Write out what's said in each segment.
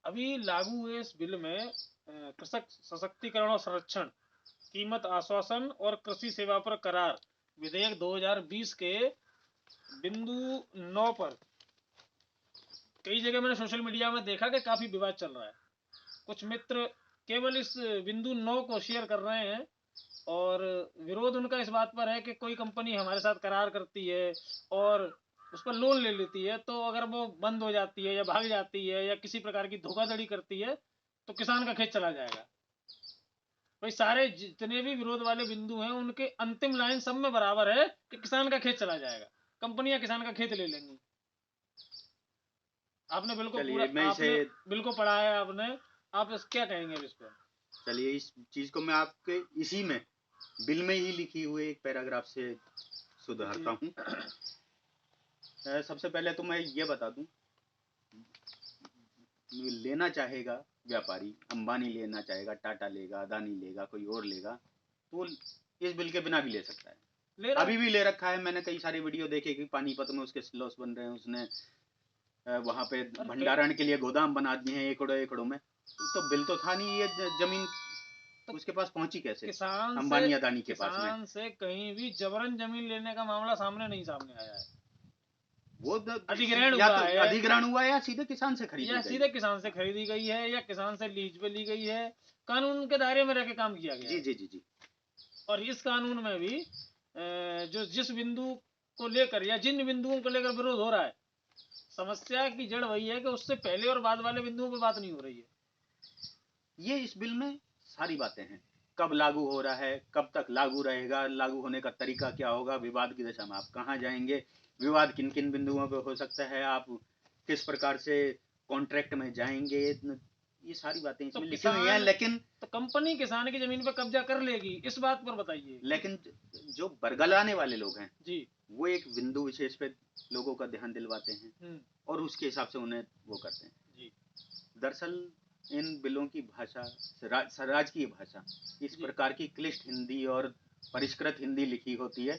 अभी लागू हुए इस बिल में कृषक सशक्तिकरण और संरक्षण, कीमत आश्वासन और कृषि सेवा पर करार विधेयक 2020 के बिंदु 9 पर कई जगह मैंने सोशल मीडिया में देखा कि काफी विवाद चल रहा है। कुछ मित्र केवल इस बिंदु 9 को शेयर कर रहे हैं और विरोध उनका इस बात पर है कि कोई कंपनी हमारे साथ करार करती है और उस पर लोन ले लेती है, तो अगर वो बंद हो जाती है या भाग जाती है या किसी प्रकार की धोखाधड़ी करती है तो किसान का खेत चला जाएगा। भाई सारे जितने भी विरोध वाले बिंदु हैं उनके अंतिम लाइन सब में बराबर है कि किसान का खेत चला जाएगा, कंपनियां किसान का खेत ले लेंगी। आपने बिल को पूरा, चलिए मैं इसे, आपने बिल को पढ़ा है आपने, आप क्या कहेंगे इस पर? चलिए इस चीज को मैं आपके इसी में बिल में ही लिखी हुई एक पैराग्राफ से सुधारता हूँ। सबसे पहले तो मैं ये बता दूं, लेना चाहेगा व्यापारी, अंबानी लेना चाहेगा, टाटा लेगा, अदानी लेगा, कोई और लेगा, तो इस बिल के बिना भी ले सकता है। अभी भी ले रखा है। मैंने कई सारी वीडियो देखे कि पानीपत में उसके सिलोस बन रहे हैं, उसने वहां पे भंडारण के लिए गोदाम बना दिए हैं एकड़ों एकड़ों में। तो बिल तो था नहीं, ये जमीन तो उसके पास पहुंची कैसे अंबानी अदानी के पास में? किसान से कहीं भी जबरन जमीन लेने का मामला सामने आया है। वो अधिग्रहण या हुआ तो है, अधिग्रहण हुआ है या सीधे किसान से खरीदी या गई, सीधे किसान से खरीदी गई है या किसान से लीज पे ली गई है, कानून के दायरे में रह के काम किया गया जी है। जी जी जी। और इस कानून में भी जो जिस बिंदु को लेकर या जिन बिंदुओं को लेकर विरोध हो रहा है, समस्या की जड़ वही है कि उससे पहले और बाद वाले बिंदुओं पर बात नहीं हो रही है। ये इस बिल में सारी बातें हैं। कब लागू हो रहा है, कब तक लागू रहेगा, लागू होने का तरीका क्या होगा, विवाद की दशा में आप कहाँ जाएंगे, विवाद किन किन बिंदुओं पे हो सकता है, आप किस प्रकार से कॉन्ट्रैक्ट में जाएंगे, ये सारी बातें इसमें लिखी हुई हैं। लेकिन तो कंपनी किसान की जमीन पर कब्जा कर लेगी, इस बात पर बताइए। लेकिन जो बरगलाने वाले लोग हैं जी, वो एक बिंदु विशेष पे लोगों का ध्यान दिलवाते हैं और उसके हिसाब से उन्हें वो करते हैं। जी। दरअसल इन बिलों की भाषा, राजकीय भाषा इस प्रकार की क्लिष्ट हिंदी और परिष्कृत हिंदी लिखी होती है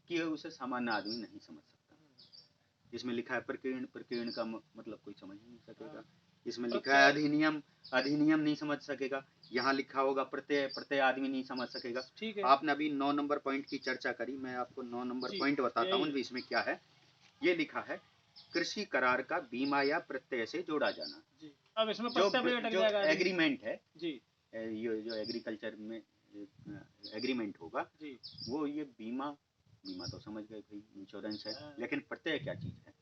कि उसे सामान्य आदमी नहीं समझ सकता। इसमें लिखा है प्रकीर्ण, प्रकीर्ण का मतलब कोई समझ नहीं सकेगा। इसमें लिखा है अधिनियम, अधिनियम नहीं समझ सकेगा। यहाँ लिखा होगा प्रत्यय, प्रत्यय आदमी नहीं समझ सकेगा। ठीक है। आपने अभी 9 नंबर पॉइंट की चर्चा करी, मैं आपको 9 नंबर पॉइंट बताता हूँ इसमें क्या है। ये लिखा है कृषि करार का बीमा या प्रत्यय से जोड़ा जाना। जी। अब इसमें जो एग्रीमेंट है जी, ये जो एग्रीकल्चर में एग्रीमेंट होगा जी, वो ये बीमा, बीमा तो समझ गए भाई, इंश्योरेंस है। लेकिन प्रत्यय क्या चीज है?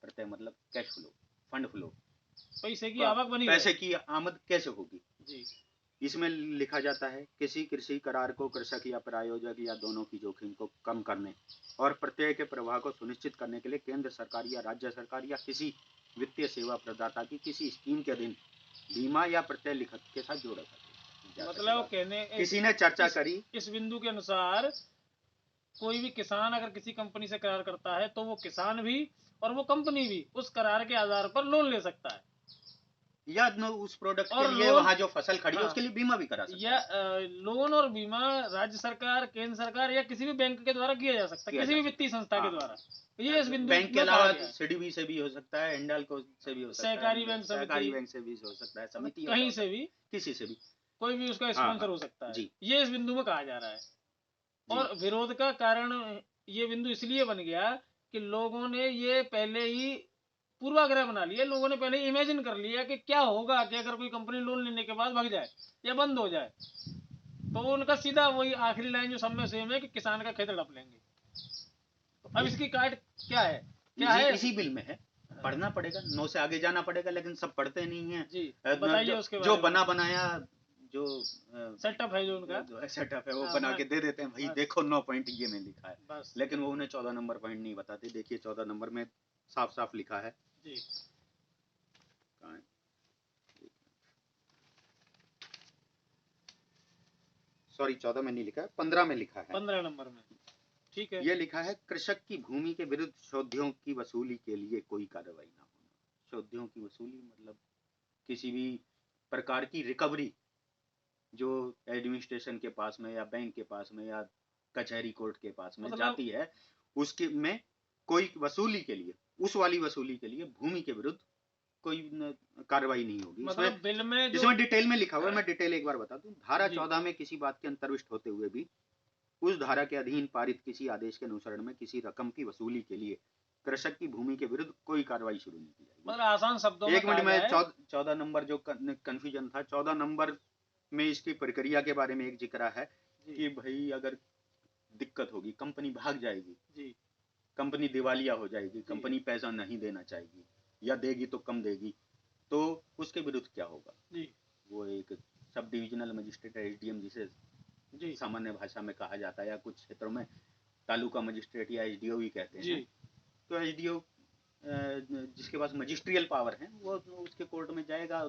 प्रत्यय मतलब कैश फ्लो, फंड फ्लो, पैसे की आवक बनी, पैसे की आमद कैसे होगी जी। इसमें लिखा जाता है किसी कृषि करार को कृषक या प्रायोजक या दोनों की जोखिम को कम करने और प्रत्यय के प्रवाह को सुनिश्चित करने के लिए केंद्र सरकार या राज्य सरकार या किसी वित्तीय सेवा प्रदाता की किसी स्कीम के अधीन बीमा या प्रत्यय लिखत के साथ जोड़ा जाता। मतलब कहने किसी ने चर्चा करी, इस बिंदु के अनुसार कोई भी किसान अगर किसी कंपनी से करार करता है तो वो किसान भी और वो कंपनी भी उस करार के आधार पर लोन ले सकता है या उस प्रोडक्ट के लिए वहाँ जो फसल खड़ी है उसके लिए बीमा भी करा सकता है। या लोन और बीमा राज्य सरकार, केंद्र सरकार या किसी भी बैंक के द्वारा किया जा सकता है, किसी भी वित्तीय संस्था के द्वारा। ये इस बिंदु बैंक के अलावा सीडीबी से भी हो सकता है, हिंडाल्को से भी हो सकता है, सहकारी बैंक से भी हो सकता है, समिति कहीं से भी, किसी से भी, कोई भी उसका स्पॉन्सर हो सकता है जी। ये इस बिंदु में कहा जा रहा है। और विरोध का कारण ये बिंदु इसलिए बन गया कि लोगों ने ये पहले ही पूर्वाग्रह बना लिया, लोगों ने पहले इमेजिन कर लिया कि क्या होगा कि अगर कोई कंपनी लोन लेने के बाद भाग जाए या बंद हो जाए, तो उनका सीधा वही आखिरी लाइन जो सब में सेम है कि किसान का खेत हड़प लेंगे। तो अब इसकी काट क्या है, क्या है? इसी बिल में है, पढ़ना पड़ेगा, 9 से आगे जाना पड़ेगा, लेकिन सब पढ़ते नहीं है जी। बताइए उसके जो बना बनाया जो सेटअप है, जो उनका सेटअप है वो बना के दे देते हैं भाई, देखो 9 पॉइंट ये में लिखा है बस। लेकिन वो उन्हें 14 नंबर पॉइंट नहीं बताते। देखिए 14 नंबर में साफ साफ लिखा है जी, सॉरी 14 में नहीं लिखा है, 15 में लिखा है, 15 नंबर में ठीक है। ये लिखा है कृषक की भूमि के विरुद्ध शोधियों की वसूली के लिए कोई कार्रवाई ना होना। शोधियों की वसूली मतलब किसी भी प्रकार की रिकवरी जो एडमिनिस्ट्रेशन के पास में या बैंक के पास में या कचहरी कोर्ट के पास में जाती है, उसके में कोई वसूली के लिए, उस वाली वसूली के लिए भूमि के विरुद्ध कोई कार्रवाई नहीं होगी। मतलब बिल में जो इसमें डिटेल में लिखा हुआ है, मैं डिटेल एक बार बता दूं। धारा 14 में किसी बात के अंतर्विष्ट होते हुए भी उस धारा के अधीन पारित किसी आदेश के अनुसरण में किसी रकम की वसूली के लिए कृषक की भूमि के विरुद्ध कोई कार्रवाई शुरू नहीं की जाएगी। मतलब आसान शब्दों में एक मिनट में 14 नंबर जो कंफ्यूजन था, 14 नंबर में इसकी प्रक्रिया के बारे में एक जिक्र है कि भाई अगर दिक्कत होगी, कंपनी भाग जाएगी जी, कंपनी दिवालिया हो जाएगी, कंपनी पैसा नहीं देना चाहेगी या देगी तो कम देगी, तो उसके विरुद्ध क्या होगा जी? वो एक सब डिविजनल मजिस्ट्रेट एसडीएम जिसे सामान्य भाषा में कहा जाता है, या कुछ क्षेत्रों में तालुका मजिस्ट्रेट या एसडीओ भी कहते हैं। तो एसडीओ जिसके पास मजिस्ट्रियल पावर है वो उसके कोर्ट में जाएगा,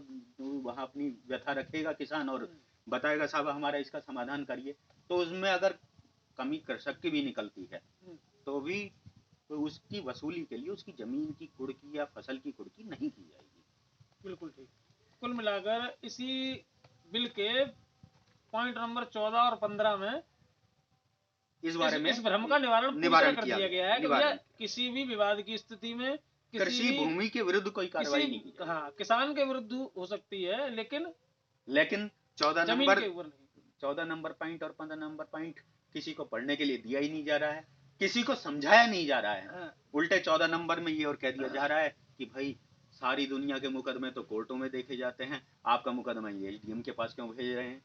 वहां अपनी व्यथा रखेगा किसान और बताएगा साहब हमारा इसका समाधान करिए। तो उसमें अगर कमी कृषक की भी निकलती है तो भी तो उसकी वसूली के लिए उसकी जमीन की कुर्की या फसल की कुर्की नहीं की जाएगी। बिल्कुल ठीक। कुल मिलाकर इसी बिल के पॉइंट नंबर 14 और 15 में इस बारे में इस भ्रम का निवारण कर दिया गया है कि भैया किसी भी विवाद की स्थिति में कृषि भूमि के विरुद्ध कोई कार्रवाई नहीं की जाएगी। हाँ, किसान के विरुद्ध हो सकती है, लेकिन 14 नंबर पॉइंट और 15 नंबर पॉइंट किसी को पढ़ने के लिए दिया ही नहीं जा रहा है, किसी को समझाया नहीं जा रहा है। हाँ। उल्टे 14 नंबर में ये और कह दिया जा रहा है कि भाई सारी दुनिया के मुकदमे तो कोर्टों में देखे जाते हैं, आपका मुकदमा ये एसडीएम के पास क्यों भेज रहे हैं?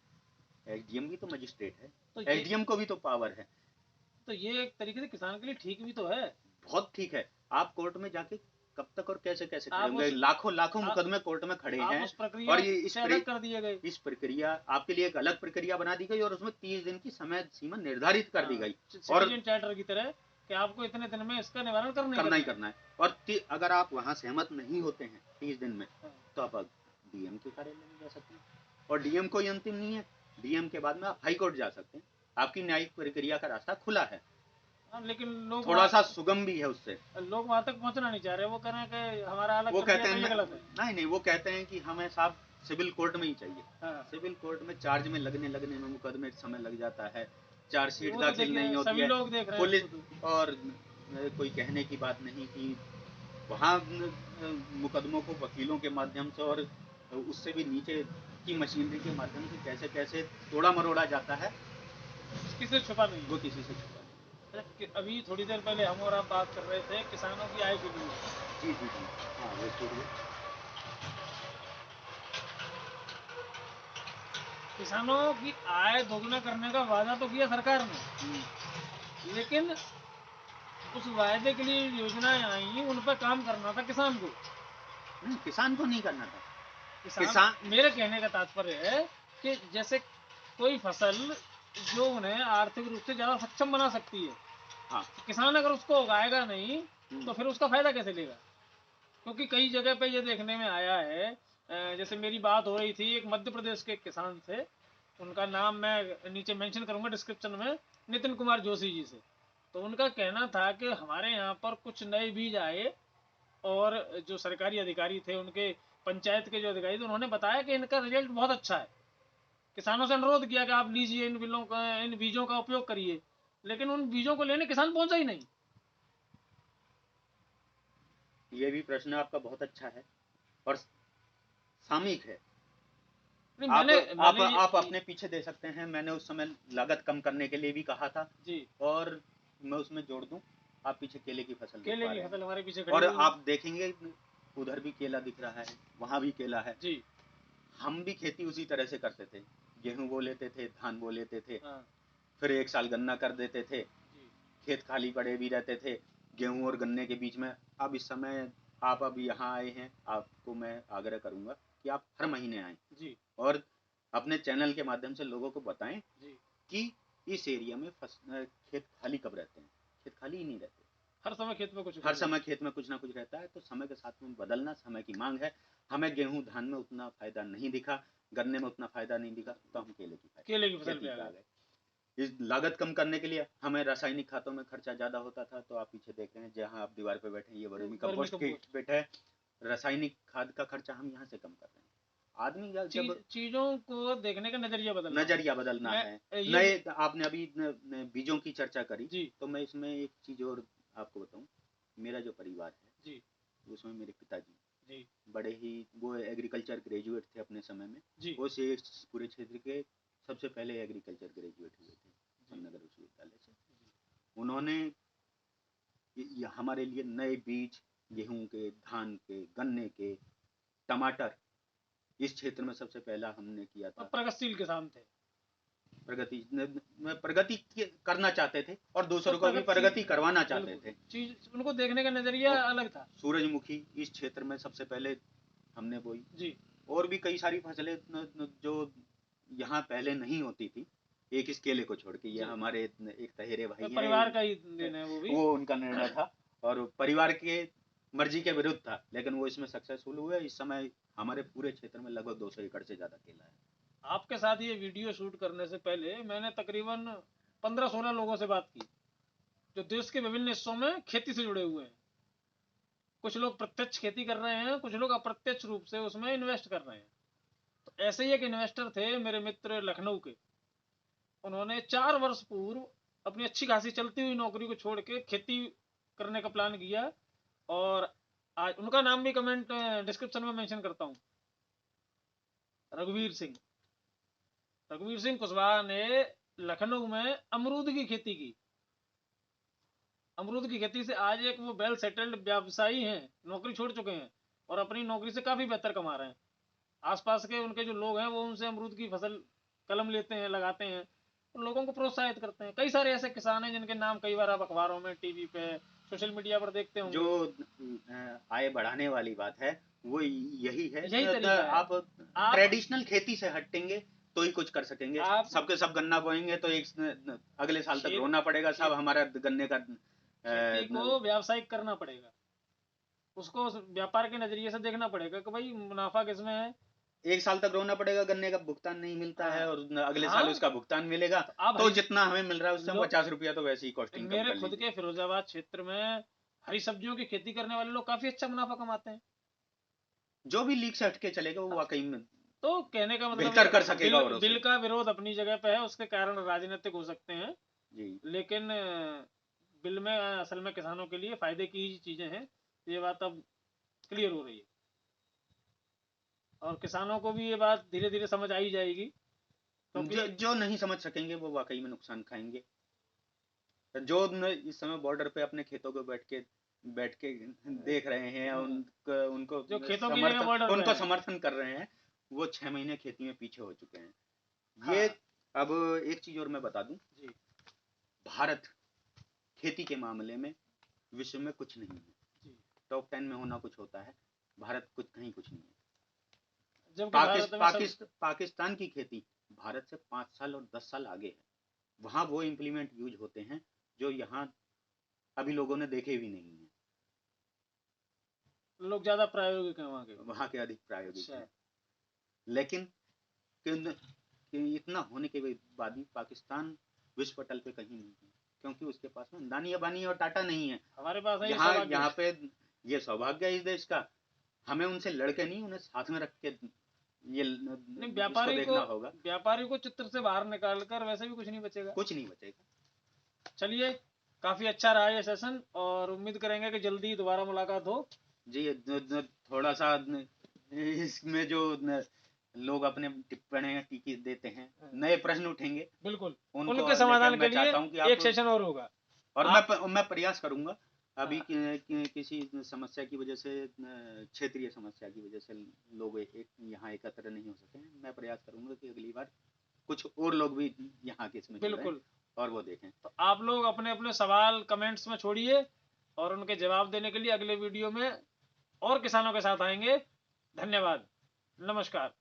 एसडीएम भी तो मजिस्ट्रेट है, तो एसडीएम को भी तो पावर है। तो ये एक तरीके से किसान के लिए ठीक भी तो है। बहुत ठीक है। आप कोर्ट में जाके कब तक और कैसे कैसे करेंगे? लाखों मुकदमे कोर्ट में खड़े हैं और ये इस प्रक्रिया आपके लिए एक अलग प्रक्रिया बना दी गई और उसमें 30 दिन की समय सीमा निर्धारित कर दी गई और चार्टर की तरह कि आपको इतने दिन में इसका निवारण करना ही करना है। और अगर आप वहां सहमत नहीं होते हैं 30 दिन में तो आप डीएम के कार्यालय में जा सकते हैं, और डीएम कोई अंतिम नहीं है, डीएम के बाद में आप हाई कोर्ट जा सकते हैं। आपकी न्यायिक प्रक्रिया का रास्ता खुला है। लेकिन लोग थोड़ा सा सुगम भी है उससे। लोग वहां तक पहुंचना नहीं चाह रहे, वो कह रहे हैं कि हमारा अलग, वो कहते हैं गलत है। नहीं, वो कहते हैं कि हमें साहब सिविल कोर्ट में ही चाहिए। हाँ। सिविल कोर्ट में चार्ज में लगने में मुकदमे समय लग जाता है, चार्जशीट दाखिल नहीं होती है, लोग देख रहे हैं पुलिस और कोई कहने की बात नहीं कि वहाँ मुकदमों को वकीलों के माध्यम से और उससे भी नीचे की मशीनरी के माध्यम से कैसे कैसे तोड़ा मरोड़ा जाता है, किसी से छुपा नहीं, वो किसी से छुपा नहीं। अभी थोड़ी देर पहले हम और आप बात कर रहे थे किसानों की आय के लिए। जी जी जी, हाँ वो छोड़िए। किसानों की आय दोगुना करने का वादा तो किया सरकार ने, लेकिन उस वायदे के लिए योजनाएं आई, उन पर काम करना था किसान को। किसान को नहीं करना था। किसान मेरे कहने का तात्पर्य है कि जैसे कोई फसल जो उन्हें आर्थिक रूप से ज्यादा सक्षम बना सकती है, हाँ, किसान अगर उसको उगाएगा नहीं तो फिर उसका फायदा कैसे लेगा? क्योंकि कई जगह पे ये देखने में आया है, जैसे मेरी बात हो रही थी एक मध्य प्रदेश के किसान थे, उनका नाम मैं नीचे मेंशन करूंगा डिस्क्रिप्शन में, नितिन कुमार जोशी जी से। तो उनका कहना था कि हमारे यहाँ पर कुछ नए बीज आए और जो सरकारी अधिकारी थे, उनके पंचायत के जो अधिकारी थे, उन्होंने बताया कि इनका रिजल्ट बहुत अच्छा है। किसानों से अनुरोध किया कि आप लीजिए इन बीजों का उपयोग करिए, लेकिन उन बीजों को लेने किसान पहुंचा ही नहीं। ये भी प्रश्न आपका बहुत अच्छा है और सामयिक है। आप अपने पीछे दे सकते हैं। मैंने उस समय लागत कम करने के लिए भी कहा था जी, और मैं उसमें जोड़ दूं, आप पीछे केले की फसल हमारे पीछे और आप देखेंगे उधर भी केला दिख रहा है, वहां भी केला है जी। हम भी खेती उसी तरह से करते थे, गेहूं बो लेते थे, धान बो लेते थे, फिर एक साल गन्ना कर देते थे, खेत खाली पड़े भी रहते थे गेहूं और गन्ने के बीच में। अब इस समय आप अब यहाँ आए हैं, आपको मैं आग्रह करूंगा कि आप हर महीने आएं जी, और अपने चैनल के माध्यम से लोगों को बताएं जी कि इस एरिया में खेत खाली कब रहते हैं। खेत खाली ही नहीं रहते, हर समय खेत में कुछ ना कुछ रहता है। तो समय के साथ में बदलना समय की मांग है। हमें गेहूं धान में उतना फायदा नहीं दिखा, गन्ने में उतना फायदा नहीं दिखा, तो हम केले की फसल पे आ गए। इस लागत कम करने के लिए हमें रासायनिक खादों में खर्चा ज्यादा होता था। तो आप पीछे देख रहे हैं जहां आप दीवार पे बैठे हैं, ये वर्मी कंपोस्ट किट है। रासायनिक खाद का खर्चा हम यहाँ से कम कर रहे हैं। आदमी जब चीजों को देखने का नजरिया बदलना है। नए आपने अभी बीजों की चर्चा करी जी, तो मैं इसमें एक चीज और आपको बताऊं। मेरा जो परिवार है जी, उसमें मेरे पिताजी जी। बड़े ही, वो एग्रीकल्चर ग्रेजुएट थे अपने समय में जी। वो से पूरे क्षेत्र के सबसे पहले एग्रीकल्चर ग्रेजुएट हुए थे जामनगर विश्वविद्यालय से। उन्होंने हमारे लिए नए बीज, गेहूं के, धान के, गन्ने के, टमाटर, इस क्षेत्र में सबसे पहला हमने किया था। प्रगतिशील किसान थे। प्रगति करना चाहते थे और दूसरों को भी प्रगति करवाना चाहते थे। चीज उनको देखने का नजरिया अलग था। सूरजमुखी इस क्षेत्र में सबसे पहले हमने बोई जी। और भी कई सारी फसलें जो यहाँ पहले नहीं होती थी, एक इस केले को छोड़ के। ये हमारे एक तहेरे भाई हैं, परिवार का ही दिन है, वो उनका निर्णय था और परिवार के मर्जी के विरुद्ध था, लेकिन वो इसमें सक्सेसफुल हुए। इस समय हमारे पूरे क्षेत्र में लगभग 200 एकड़ से ज्यादा केला है। आपके साथ ये वीडियो शूट करने से पहले मैंने तकरीबन 15-16 लोगों से बात की जो देश के विभिन्न हिस्सों में खेती से जुड़े हुए हैं। कुछ लोग प्रत्यक्ष खेती कर रहे हैं, कुछ लोग अप्रत्यक्ष रूप से उसमें इन्वेस्ट कर रहे हैं। तो ऐसे ही एक इन्वेस्टर थे मेरे मित्र लखनऊ के। उन्होंने 4 वर्ष पूर्व अपनी अच्छी खासी चलती हुई नौकरी को छोड़ के खेती करने का प्लान किया और आज उनका नाम भी कमेंट डिस्क्रिप्शन में मेंशन करता हूं, रघुवीर सिंह। रघुवीर सिंह कुशवाहा ने लखनऊ में अमरूद की खेती की। अमरूद की खेती से आज एक वो वेल सेटल्ड व्यवसायी हैं, नौकरी छोड़ चुके हैं और अपनी नौकरी से काफी बेहतर कमा रहे हैं। आसपास के उनके जो लोग हैं वो उनसे अमरूद की फसल कलम लेते हैं, लगाते हैं, तो लोगों को प्रोत्साहित करते हैं। कई सारे ऐसे किसान हैं जिनके नाम कई बार आप अखबारों में, टीवी पे, सोशल मीडिया पर देखते होंगे। जो आय बढ़ाने वाली बात है वो यही है, यही तरीका है। आप ट्रेडिशनल खेती से हटेंगे तो ही कुछ कर सकेंगे। सबके सब गन्ना बोएंगे तो एक अगले साल तक रोना पड़ेगा, सब हमारा गन्ने का। खेती को व्यावसायिक करना पड़ेगा, उसको व्यापार के नजरिए से देखना पड़ेगा कि भाई मुनाफा किसमें है। एक साल तक रोना पड़ेगा, गन्ने का भुगतान नहीं मिलता है और अगले साल उसका भुगतान मिलेगा तो जितना हमें मिल रहा है उससे 50 रुपया तो वैसे ही कॉस्टिंग कम कर लीजिए। मेरे खुद के फिरोजाबाद क्षेत्र में हरी सब्जियों की खेती करने वाले लोग काफी अच्छा मुनाफा कमाते हैं। जो भी लीग से हटके चलेगा वो वाकई में तो कहने का मतलब बेहतर कर सकेगा। बिल का विरोध अपनी जगह पे है, उसके कारण राजनीतिक हो सकते हैं जी, लेकिन बिल में असल में किसानों के लिए फायदे की ही चीजें हैं। ये बात अब क्लियर हो रही है और किसानों को भी ये बात धीरे धीरे समझ आई जाएगी। जो नहीं समझ सकेंगे वो वाकई में नुकसान खाएंगे। जो इस समय बॉर्डर पे अपने खेतों को बैठ के देख रहे हैं, उनको जो खेतों की जगह बॉर्डर पे उनको समर्थन कर रहे हैं, वो 6 महीने खेती में पीछे हो चुके हैं। ये अब एक चीज और मैं बता दूं, भारत खेती के मामले में विश्व में कुछ नहीं है। टॉप 10 में होना कुछ होता है, भारत कुछ नहीं है। पाकिस्तान की खेती भारत से 5 साल और 10 साल आगे है। वहां वो इम्प्लीमेंट यूज होते हैं जो यहाँ अभी लोगों ने देखे भी नहीं है। लोग ज्यादा प्रायोगिक हैं वहां के अधिक प्रायोगिक हैं। लेकिन इतना होने के बाद भी पाकिस्तान विश्व पटल पे कहीं नहीं है, क्योंकि उसके पास में अंबानी अबानी और टाटा नहीं है। हमारे पास है। यहाँ पे ये सौभाग्य है इस देश का, हमें उनसे लड़के नहीं, उन्हें साथ में रख के ये व्यापारी को चित्र से बाहर निकालकर वैसे भी कुछ नहीं बचेगा। चलिए, काफी अच्छा रहा ये सेशन और उम्मीद करेंगे कि जल्दी ही दोबारा मुलाकात हो। जी, थोड़ा सा इसमें जो लोग अपने टिप्पणी टीकी देते हैं, नए प्रश्न उठेंगे, बिल्कुल उनके समाधान के लिए एक सेशन और होगा और मैं प्रयास करूंगा। अभी किसी समस्या की वजह से, क्षेत्रीय समस्या की वजह से लोग यहाँ एकत्र नहीं हो सके। मैं प्रयास करूंगा कि अगली बार कुछ और लोग भी यहाँ के इसमें बिल्कुल और वो देखें। तो आप लोग अपने अपने सवाल कमेंट्स में छोड़िए और उनके जवाब देने के लिए अगले वीडियो में और किसानों के साथ आएंगे। धन्यवाद, नमस्कार।